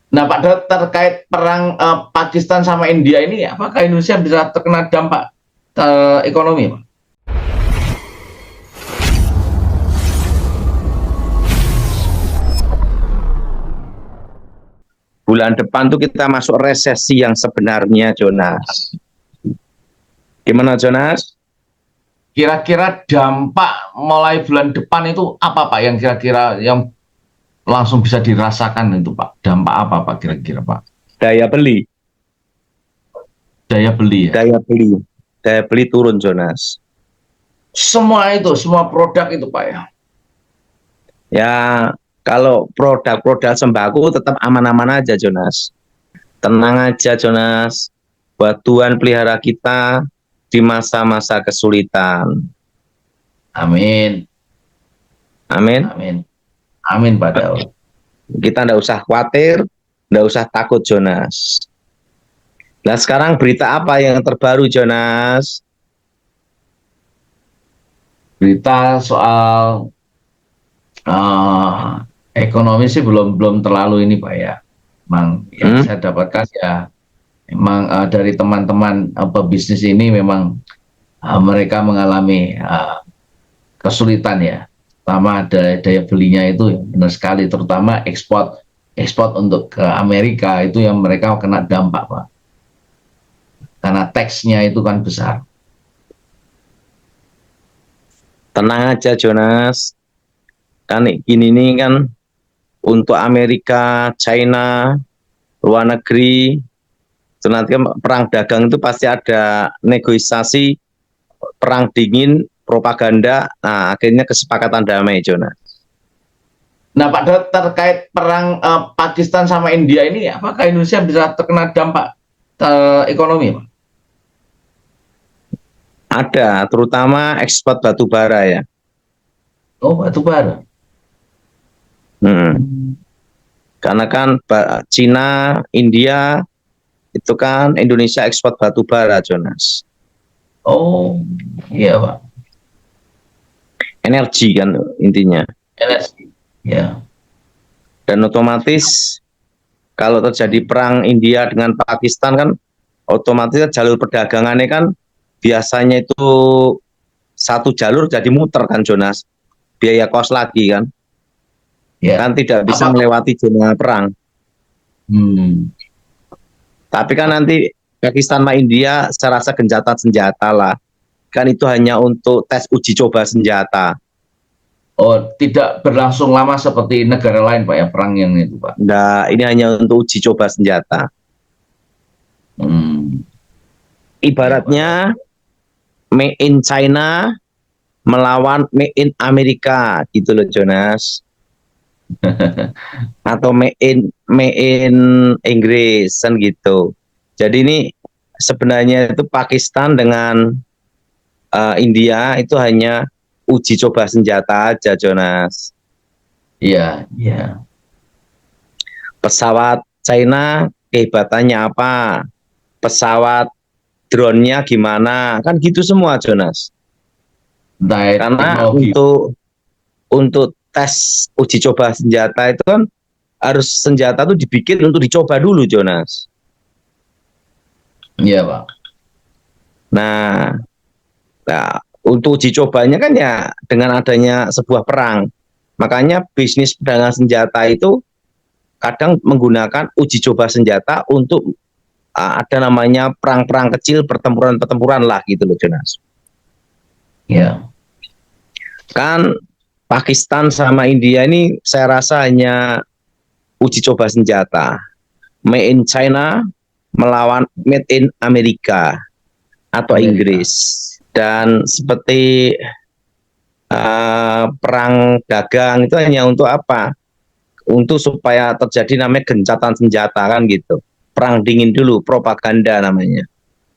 Nah, Pak Daud, terkait perang Pakistan sama India ini, apakah Indonesia bisa terkena dampak ekonomi, Pak? Bulan depan tuh kita masuk resesi yang sebenarnya, Jonas. Gimana, Jonas? Kira-kira dampak mulai bulan depan itu apa, Pak, yang kira-kira yang langsung bisa dirasakan itu, Pak? Dampak apa, Pak, kira-kira, Pak? Daya beli, Daya beli ya? daya beli, daya beli turun, Jonas. Semua itu, semua produk itu, Pak, ya? Ya, kalau produk-produk sembako tetap aman-aman aja, Jonas. Tenang aja, Jonas. Buat Tuhan pelihara kita di masa-masa kesulitan. Amin. Amin. Amin. Amin, Pak Daud. Kita nggak usah khawatir, nggak usah takut, Jonas. Nah, sekarang berita apa yang terbaru, Jonas? Berita soal ekonomi sih belum belum terlalu ini, Pak, ya. Memang yang Hmm? saya dapatkan ya, memang dari teman-teman pebisnis ini memang mereka mengalami kesulitan ya. Pertama ada daya belinya itu benar sekali, terutama ekspor ekspor untuk ke Amerika itu yang mereka kena dampak, Pak. Karena teksnya itu kan besar. Tenang aja, Jonas. Kan ini nih kan untuk Amerika, China, luar negeri, itu nanti kan perang dagang itu pasti ada negosiasi, perang dingin, propaganda, nah akhirnya kesepakatan damai, Jonas. Nah, Pak Daud, terkait perang Pakistan sama India ini, apakah Indonesia bisa terkena dampak ekonomi, Pak? Ada, terutama ekspor batu bara ya. Oh, batu bara. Hmm. Karena kan Cina, India, itu kan Indonesia ekspor batu bara, Jonas. Oh, iya, Pak. Energi kan intinya. LSD. Ya. Dan otomatis kalau terjadi perang India dengan Pakistan kan otomatis jalur perdagangannya kan biasanya itu satu jalur jadi muter kan, Jonas. Biaya kos lagi kan. Ya. Kan tidak bisa Apa? melewati zona perang. Hmm. Tapi kan nanti Pakistan sama India saya rasa gencatan senjata lah. Kan itu hanya untuk tes uji coba senjata. Oh, tidak berlangsung lama seperti negara lain, Pak, ya, perang yang itu, Pak. Nah, ini hanya untuk uji coba senjata. Hmm. Ya, Pak. Ibaratnya Made in China melawan Made in Amerika gitu loh, Jonas. Atau Made in Inggris kan gitu. Jadi ini sebenarnya itu Pakistan dengan India itu hanya uji coba senjata aja, Jonas. Iya, iya. Pesawat China kehebatannya apa? Pesawat drone-nya gimana? Kan gitu semua, Jonas. Dari Karena teknologi. untuk tes uji coba senjata itu kan harus senjata itu dibikin untuk dicoba dulu, Jonas. Iya, Pak. Nah, nah, untuk uji cobanya kan ya dengan adanya sebuah perang. Makanya bisnis perdagangan senjata itu kadang menggunakan uji coba senjata untuk ada namanya perang-perang kecil, pertempuran-pertempuran lah gitu loh, Jonas. Iya. Kan Pakistan sama India ini saya rasa hanya uji coba senjata. Made in China melawan Made in Amerika atau Amerika. Inggris. Dan seperti perang dagang itu hanya untuk apa? Untuk supaya terjadi namanya gencatan senjata kan gitu. Perang dingin dulu, propaganda namanya.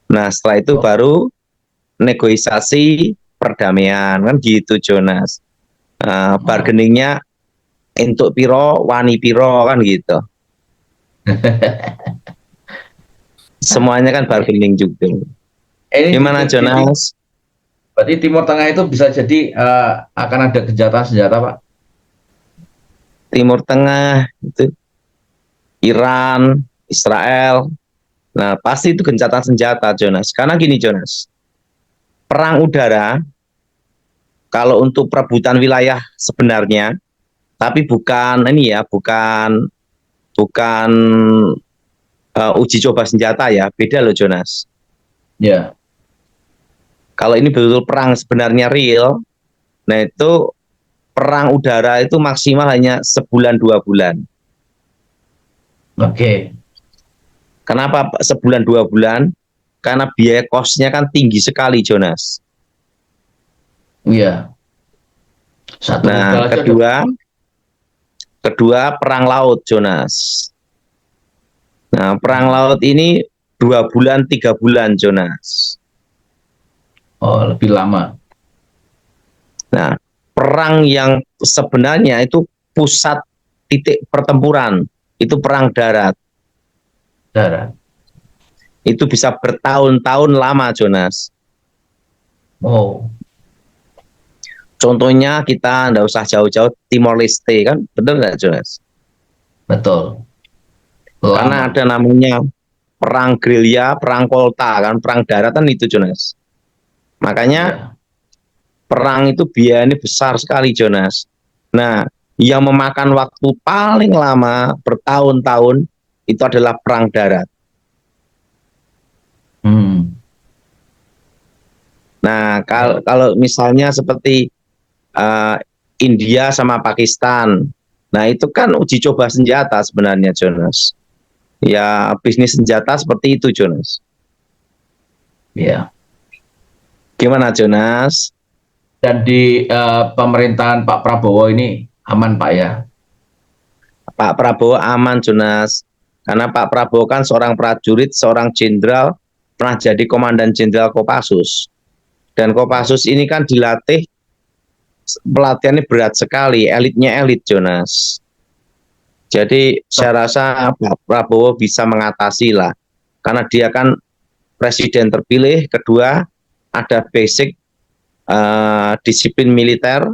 Nah setelah itu Oh, baru negosiasi perdamaian kan gitu, Jonas. oh. Bargainingnya untuk piro, wani piro kan gitu. Semuanya kan bargaining juga. Ini Gimana, Jonas? berarti Timur Tengah itu bisa jadi akan ada gencatan senjata, Pak. Timur Tengah itu Iran, Israel. Nah, pasti itu gencatan senjata, Jonas. Karena gini, Jonas, perang udara kalau untuk perebutan wilayah sebenarnya, tapi bukan ini ya, bukan bukan uji coba senjata ya, beda loh, Jonas. Ya, Kalau ini betul-betul perang sebenarnya real, nah itu perang udara itu maksimal hanya sebulan 2 bulan. oke. Kenapa sebulan 2 bulan? Karena biaya kosnya kan tinggi sekali, Jonas. Iya, satu Nah, rudal aja ada. kedua perang laut, Jonas. Nah, perang laut ini 2 bulan, 3 bulan, Jonas. Oh, lebih lama. Nah, perang yang sebenarnya itu pusat titik pertempuran itu perang darat. Darat. Itu bisa bertahun-tahun lama, Jonas. Oh, Contohnya kita nggak usah jauh-jauh Timor Leste kan, betul nggak, Jonas? betul. Karena Lama. ada namanya perang gerilya, perang kolta kan, perang daratan itu, Jonas. Makanya Iya. perang itu biayanya besar sekali, Jonas. Nah, yang memakan waktu paling lama bertahun-tahun itu adalah perang darat. Hmm. Nah, Ya, kalau misalnya seperti uh, India sama Pakistan, nah itu kan uji coba senjata sebenarnya, Jonas. Ya, bisnis senjata seperti itu, Jonas. ya. Gimana, Jonas? Dan di pemerintahan Pak Prabowo ini aman, Pak ya? Pak Prabowo aman, Jonas. Karena Pak Prabowo kan seorang prajurit, seorang jenderal, pernah jadi komandan jenderal Kopassus. Dan Oh, Kopassus ini kan dilatih, pelatihannya berat sekali, elitnya elit, Jonas. Jadi saya rasa Pak Prabowo bisa mengatasi lah. Karena dia kan presiden terpilih, kedua ada basic disiplin militer,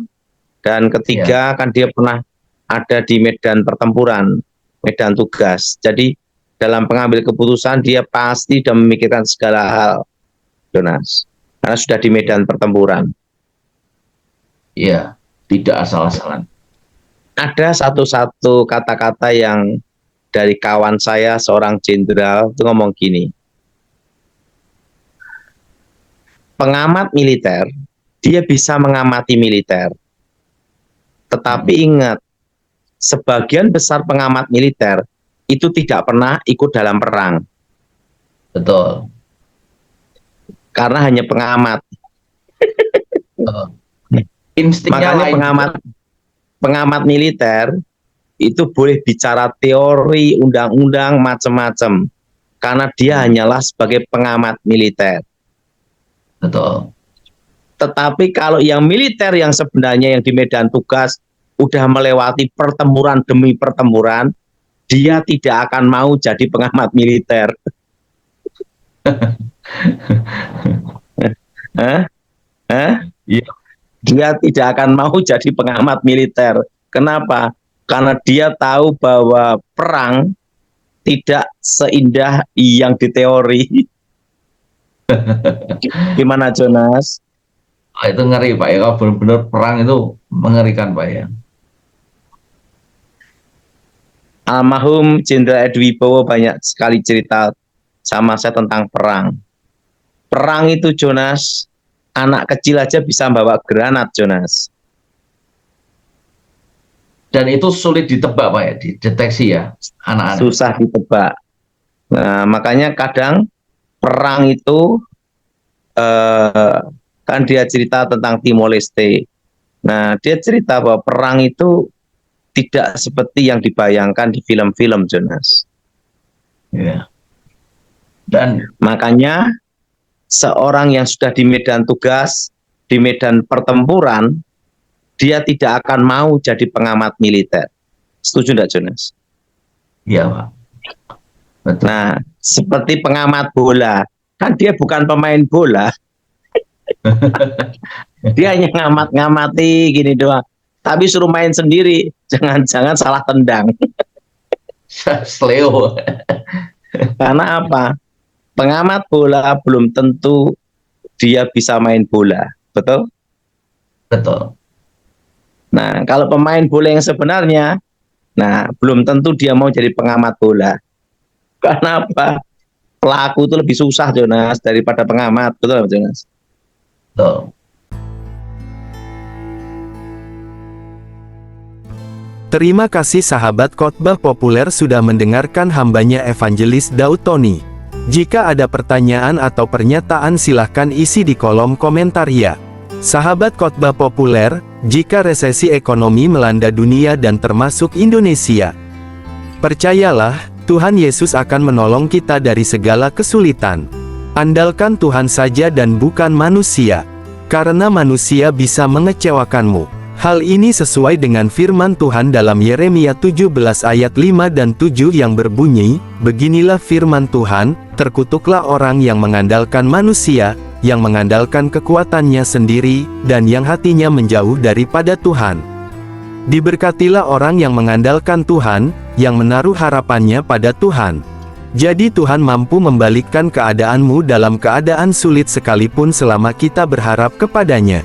dan ya. ketiga kan dia pernah ada di medan pertempuran, medan tugas. Jadi dalam pengambil keputusan dia pasti sudah memikirkan segala hal, Jonas. Karena sudah di medan pertempuran. Iya, tidak asal-asalan. Ada satu kata-kata yang dari kawan saya seorang jenderal itu ngomong gini, pengamat militer dia bisa mengamati militer, tetapi Hmm, ingat sebagian besar pengamat militer itu tidak pernah ikut dalam perang betul. karena hanya pengamat. Oh, instingnya Makanya lain juga. pengamat militer itu boleh bicara teori, undang-undang, macam-macam. Karena dia Hmm, hanyalah sebagai pengamat militer. betul. Tetapi kalau yang militer yang sebenarnya yang di medan tugas udah melewati pertempuran demi pertempuran, dia tidak akan mau jadi pengamat militer. Hah? Hah? Iya, Dia tidak akan mau jadi pengamat militer. Kenapa? Karena dia tahu bahwa perang tidak seindah yang di teori. Gimana, Jonas? itu ngeri, Pak ya. Kalau benar-benar perang itu mengerikan, Pak ya. Almarhum Jenderal Edi Wibowo banyak sekali cerita sama saya tentang perang. Perang itu, Jonas, anak kecil aja bisa bawa granat, Jonas. Dan itu sulit ditebak, Pak ya, dideteksi ya, anak-anak. Susah ditebak. Nah, makanya kadang perang itu eh, kan dia cerita tentang Timor Leste. Nah, dia cerita bahwa perang itu tidak seperti yang dibayangkan di film-film, Jonas. Ya. Dan Makanya seorang yang sudah di medan tugas, di medan pertempuran, dia tidak akan mau jadi pengamat militer. Setuju enggak, Jonas? ya, Pak, betul. Nah, seperti pengamat bola, kan dia bukan pemain bola, dia hanya ngamat-ngamati gini doang. Tapi suruh main sendiri, jangan-jangan salah tendang. Sleo. Karena apa? Pengamat bola belum tentu dia bisa main bola, betul? Betul. Nah, kalau pemain bola yang sebenarnya, nah belum tentu dia mau jadi pengamat bola. Karena apa? Pelaku itu lebih susah, Jonas, daripada pengamat, betul, Jonas? Betul. Terima kasih sahabat khotbah populer sudah mendengarkan hambanya Evangelis Daud Tony. Jika ada pertanyaan atau pernyataan silahkan isi di kolom komentar ya. Sahabat khotbah populer, jika resesi ekonomi melanda dunia dan termasuk Indonesia, percayalah, Tuhan Yesus akan menolong kita dari segala kesulitan. Andalkan Tuhan saja dan bukan manusia, karena manusia bisa mengecewakanmu. Hal ini sesuai dengan firman Tuhan dalam Yeremia 17 ayat 5 dan 7 yang berbunyi, "Beginilah firman Tuhan, terkutuklah orang yang mengandalkan manusia, yang mengandalkan kekuatannya sendiri, dan yang hatinya menjauh daripada Tuhan. Diberkatilah orang yang mengandalkan Tuhan, yang menaruh harapannya pada Tuhan." Jadi Tuhan mampu membalikkan keadaanmu dalam keadaan sulit sekalipun selama kita berharap kepadanya.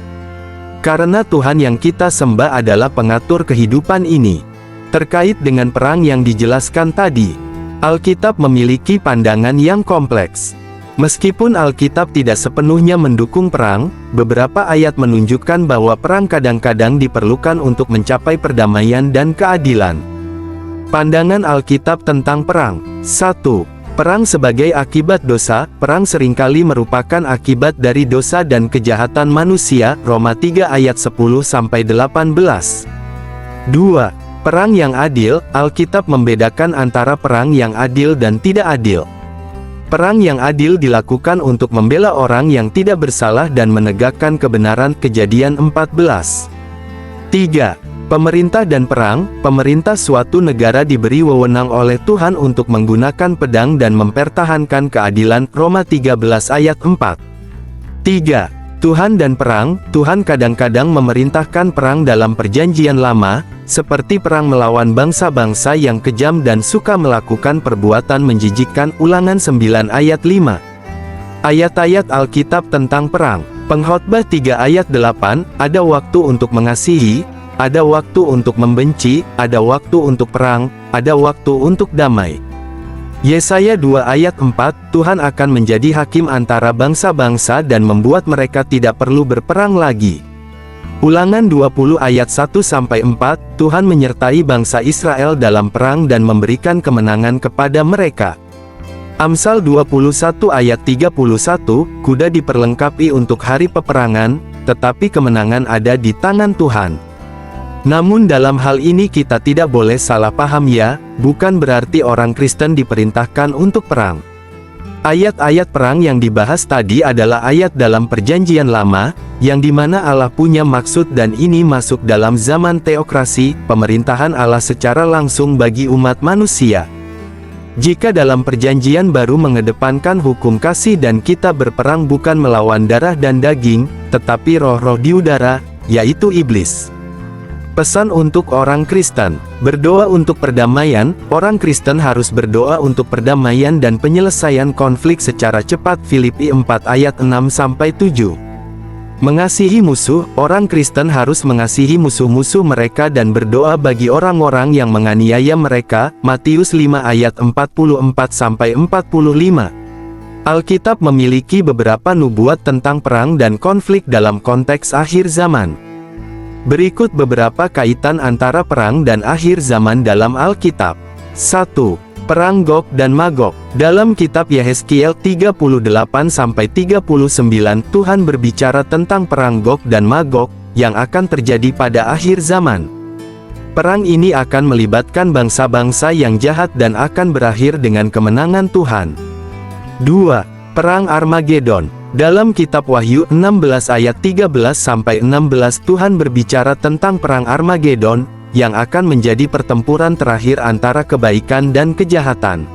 Karena Tuhan yang kita sembah adalah pengatur kehidupan ini. Terkait dengan perang yang dijelaskan tadi, Alkitab memiliki pandangan yang kompleks. Meskipun Alkitab tidak sepenuhnya mendukung perang, beberapa ayat menunjukkan bahwa perang kadang-kadang diperlukan untuk mencapai perdamaian dan keadilan. Pandangan Alkitab tentang perang. 1. Perang sebagai akibat dosa. Perang seringkali merupakan akibat dari dosa dan kejahatan manusia, Roma 3 ayat 10-18. 2. Perang yang adil. Alkitab membedakan antara perang yang adil dan tidak adil. Perang yang adil dilakukan untuk membela orang yang tidak bersalah dan menegakkan kebenaran, Kejadian 14. 3. Pemerintah dan perang. Pemerintah suatu negara diberi wewenang oleh Tuhan untuk menggunakan pedang dan mempertahankan keadilan, Roma 13 ayat 4. 3. Tuhan dan perang. Tuhan kadang-kadang memerintahkan perang dalam perjanjian lama, seperti perang melawan bangsa-bangsa yang kejam dan suka melakukan perbuatan menjijikkan, Ulangan 9 ayat 5. Ayat-ayat Alkitab tentang perang. Pengkhotbah 3 ayat 8, ada waktu untuk mengasihi, ada waktu untuk membenci, ada waktu untuk perang, ada waktu untuk damai. Yesaya 2 ayat 4, Tuhan akan menjadi hakim antara bangsa-bangsa dan membuat mereka tidak perlu berperang lagi. Ulangan 20 ayat 1-4, Tuhan menyertai bangsa Israel dalam perang dan memberikan kemenangan kepada mereka. Amsal 21 ayat 31, kuda diperlengkapi untuk hari peperangan, tetapi kemenangan ada di tangan Tuhan. Namun dalam hal ini kita tidak boleh salah paham ya, bukan berarti orang Kristen diperintahkan untuk perang. Ayat-ayat perang yang dibahas tadi adalah ayat dalam perjanjian lama, yang dimana Allah punya maksud dan ini masuk dalam zaman teokrasi, pemerintahan Allah secara langsung bagi umat manusia. Jika dalam perjanjian baru mengedepankan hukum kasih dan kita berperang bukan melawan darah dan daging, tetapi roh-roh di udara, yaitu iblis. Pesan untuk orang Kristen, berdoa untuk perdamaian. Orang Kristen harus berdoa untuk perdamaian dan penyelesaian konflik secara cepat, Filipi 4 ayat 6-7. Mengasihi musuh, orang Kristen harus mengasihi musuh-musuh mereka dan berdoa bagi orang-orang yang menganiaya mereka, Matius 5 ayat 44-45. Alkitab memiliki beberapa nubuat tentang perang dan konflik dalam konteks akhir zaman. Berikut beberapa kaitan antara perang dan akhir zaman dalam Alkitab. 1. Perang Gog dan Magog. Dalam kitab Yehezkiel 38-39, Tuhan berbicara tentang perang Gog dan Magog, yang akan terjadi pada akhir zaman. Perang ini akan melibatkan bangsa-bangsa yang jahat dan akan berakhir dengan kemenangan Tuhan. 2. Perang Armageddon. Dalam kitab Wahyu 16 ayat 13-16 Tuhan berbicara tentang perang Armageddon, yang akan menjadi pertempuran terakhir antara kebaikan dan kejahatan.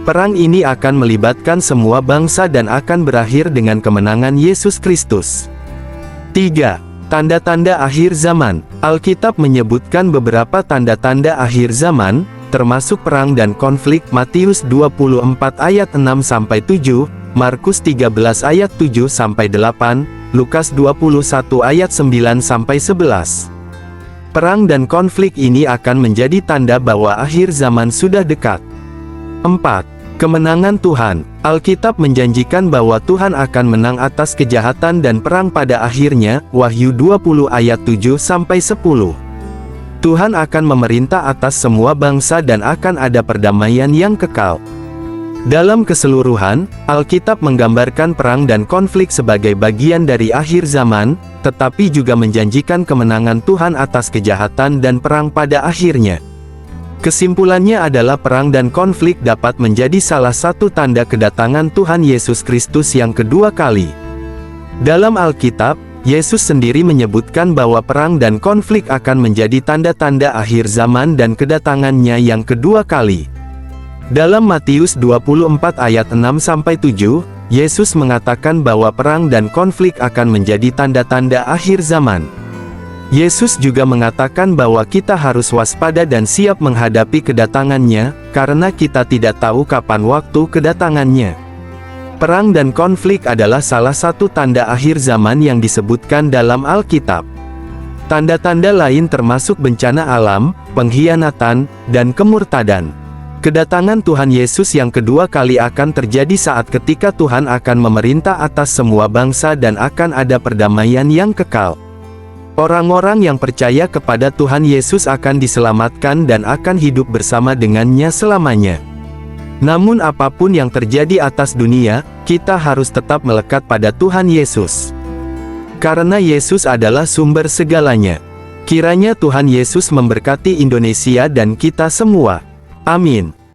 Perang ini akan melibatkan semua bangsa dan akan berakhir dengan kemenangan Yesus Kristus. 3. Tanda-tanda akhir zaman. Alkitab menyebutkan beberapa tanda-tanda akhir zaman, termasuk perang dan konflik Matius 24 ayat 6-7, Markus 13 ayat 7-8, Lukas 21 ayat 9-11. Perang dan konflik ini akan menjadi tanda bahwa akhir zaman sudah dekat. 4. Kemenangan Tuhan. Alkitab menjanjikan bahwa Tuhan akan menang atas kejahatan dan perang pada akhirnya, Wahyu 20 ayat 7-10. Tuhan akan memerintah atas semua bangsa dan akan ada perdamaian yang kekal. Dalam keseluruhan, Alkitab menggambarkan perang dan konflik sebagai bagian dari akhir zaman, tetapi juga menjanjikan kemenangan Tuhan atas kejahatan dan perang pada akhirnya. Kesimpulannya adalah perang dan konflik dapat menjadi salah satu tanda kedatangan Tuhan Yesus Kristus yang kedua kali. Dalam Alkitab, Yesus sendiri menyebutkan bahwa perang dan konflik akan menjadi tanda-tanda akhir zaman dan kedatangannya yang kedua kali. Dalam Matius 24 ayat 6-7, Yesus mengatakan bahwa perang dan konflik akan menjadi tanda-tanda akhir zaman. Yesus juga mengatakan bahwa kita harus waspada dan siap menghadapi kedatangannya, karena kita tidak tahu kapan waktu kedatangannya. Perang dan konflik adalah salah satu tanda akhir zaman yang disebutkan dalam Alkitab. Tanda-tanda lain termasuk bencana alam, pengkhianatan, dan kemurtadan. Kedatangan Tuhan Yesus yang kedua kali akan terjadi saat ketika Tuhan akan memerintah atas semua bangsa dan akan ada perdamaian yang kekal. Orang-orang yang percaya kepada Tuhan Yesus akan diselamatkan dan akan hidup bersama dengannya selamanya. Namun apapun yang terjadi atas dunia, kita harus tetap melekat pada Tuhan Yesus. Karena Yesus adalah sumber segalanya. Kiranya Tuhan Yesus memberkati Indonesia dan kita semua. Amin.